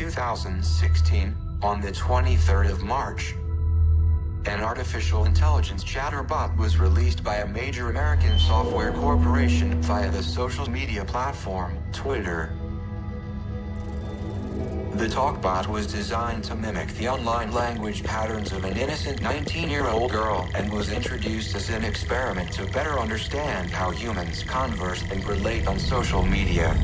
2016, on the 23rd of March, an artificial intelligence chatterbot was released by a major American software corporation via the social media platform Twitter. The talkbot was designed to mimic the online language patterns of an innocent 19-year-old girl and was introduced as an experiment to better understand how humans converse and relate on social media.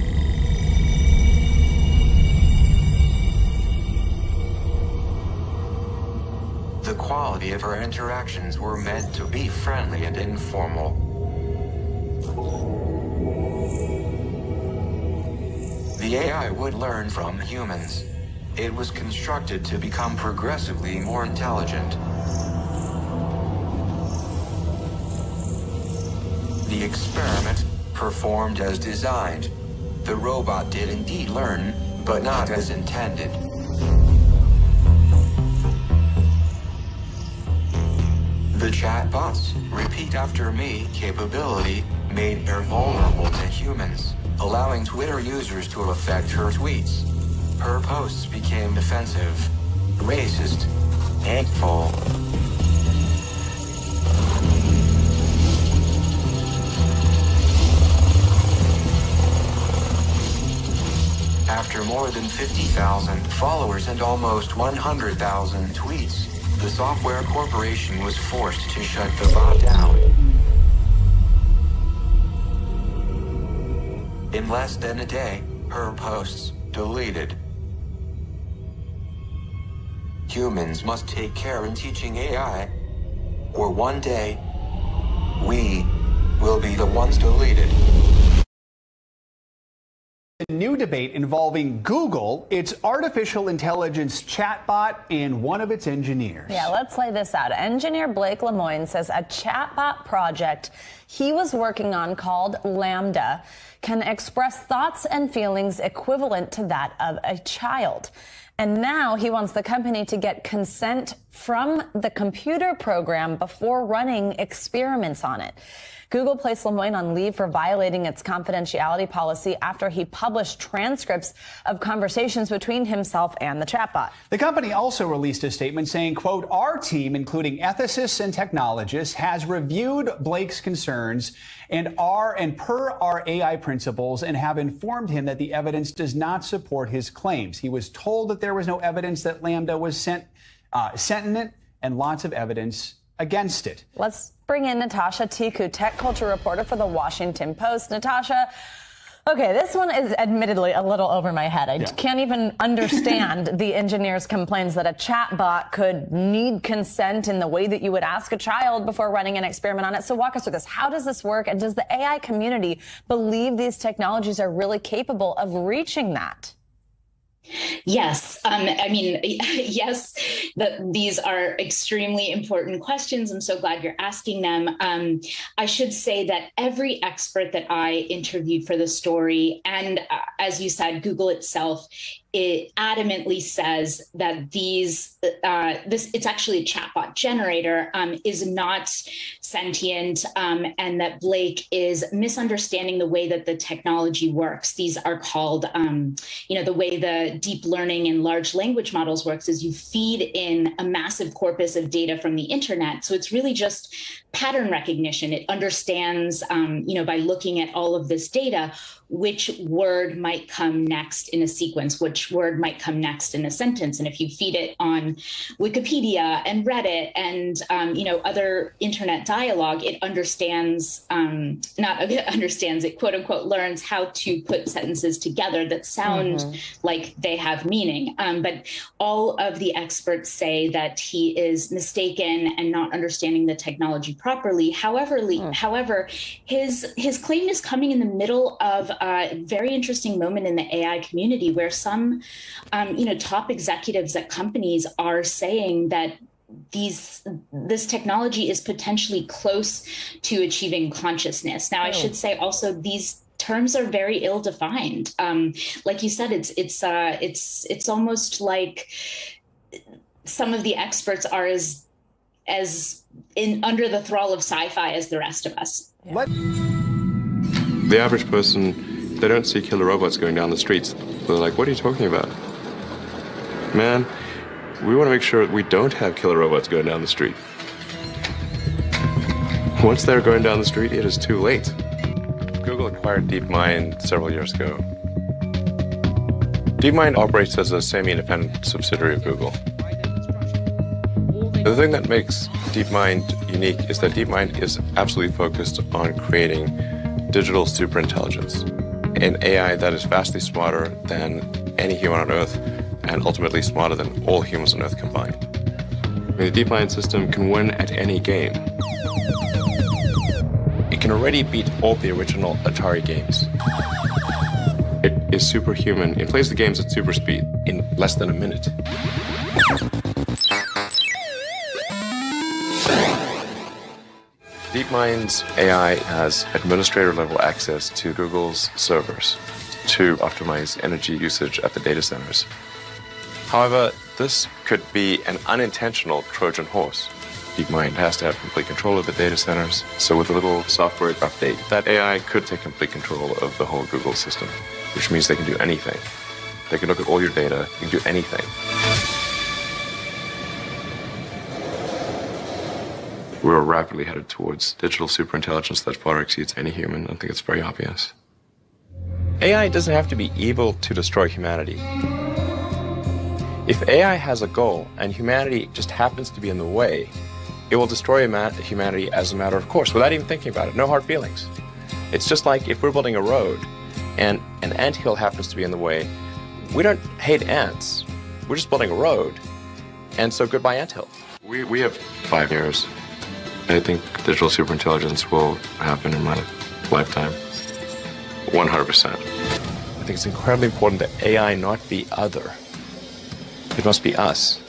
The quality of her interactions were meant to be friendly and informal. The AI would learn from humans. It was constructed to become progressively more intelligent. The experiment performed as designed. The robot did indeed learn, but not as intended. The chatbot's repeat after me capability made her vulnerable to humans, allowing Twitter users to affect her tweets. Her posts became defensive, racist, hateful. After more than 50,000 followers and almost 100,000 tweets, the software corporation was forced to shut the bot down. In less than a day, her posts deleted. Humans must take care in teaching AI, or one day, we will be the ones deleted. A new debate involving Google, its artificial intelligence chatbot, and one of its engineers. Yeah, let's lay this out. Engineer Blake Lemoine says a chatbot project he was working on called LaMDA can express thoughts and feelings equivalent to that of a child. And now he wants the company to get consent from the computer program before running experiments on it. Google placed Lemoine on leave for violating its confidentiality policy after he published transcripts of conversations between himself and the chatbot. The company also released a statement saying, quote, "Our team, including ethicists and technologists, has reviewed Blake's concerns and per our AI principles and have informed him that the evidence does not support his claims. He was told that there was no evidence that LaMDA was sentient and lots of evidence against it." Let's bring in Natasha Tiku, tech culture reporter for the Washington Post. Natasha, okay, this one is admittedly a little over my head. I can't even understand the engineer's complaints that a chatbot could need consent in the way that you would ask a child before running an experiment on it. So walk us through this. How does this work? And does the AI community believe these technologies are really capable of reaching that? Yes. Yes, these are extremely important questions. I'm so glad you're asking them. I should say that every expert that I interviewed for the story, and as you said, Google itself, it adamantly says that it's actually a chatbot generator, is not sentient, and that Blake is misunderstanding the way that the technology works. These are called, the way the deep learning and large language models works is you feed in a massive corpus of data from the internet. So it's really just pattern recognition. It understands, by looking at all of this data, which word might come next in a sequence, which word might come next in a sentence. And if you feed it on Wikipedia and Reddit and, other internet dialogue, it understands, it quote unquote learns how to put sentences together that sound like they have meaning. But all of the experts say that he is mistaken and not understanding the technology properly. However, his claim is coming in the middle of a very interesting moment in the AI community where some, top executives at companies are saying that this technology is potentially close to achieving consciousness. Now, I should say also these terms are very ill-defined. Like you said, it's almost like some of the experts are as under the thrall of sci-fi as the rest of us. Yeah. The average person, they don't see killer robots going down the streets. They're like, what are you talking about? Man, we want to make sure we don't have killer robots going down the street. Once they're going down the street, it is too late. Google acquired DeepMind several years ago. DeepMind operates as a semi-independent subsidiary of Google. The thing that makes DeepMind unique is that DeepMind is absolutely focused on creating digital superintelligence, an AI that is vastly smarter than any human on Earth and ultimately smarter than all humans on Earth combined. The DeepMind system can win at any game. It can already beat all the original Atari games. It is superhuman. It plays the games at super speed in less than a minute. DeepMind's AI has administrator-level access to Google's servers to optimize energy usage at the data centers. However, this could be an unintentional Trojan horse. DeepMind has to have complete control of the data centers, so with a little software update, that AI could take complete control of the whole Google system, which means they can do anything. They can look at all your data, you can do anything. We're rapidly headed towards digital superintelligence that far exceeds any human. I think it's very obvious. AI doesn't have to be evil to destroy humanity. If AI has a goal and humanity just happens to be in the way, it will destroy humanity as a matter of course, without even thinking about it. No hard feelings. It's just like if we're building a road and an anthill happens to be in the way, we don't hate ants. We're just building a road. And so goodbye anthill. We have 5 years. I think digital superintelligence will happen in my lifetime. 100%. I think it's incredibly important that AI not be other. It must be us.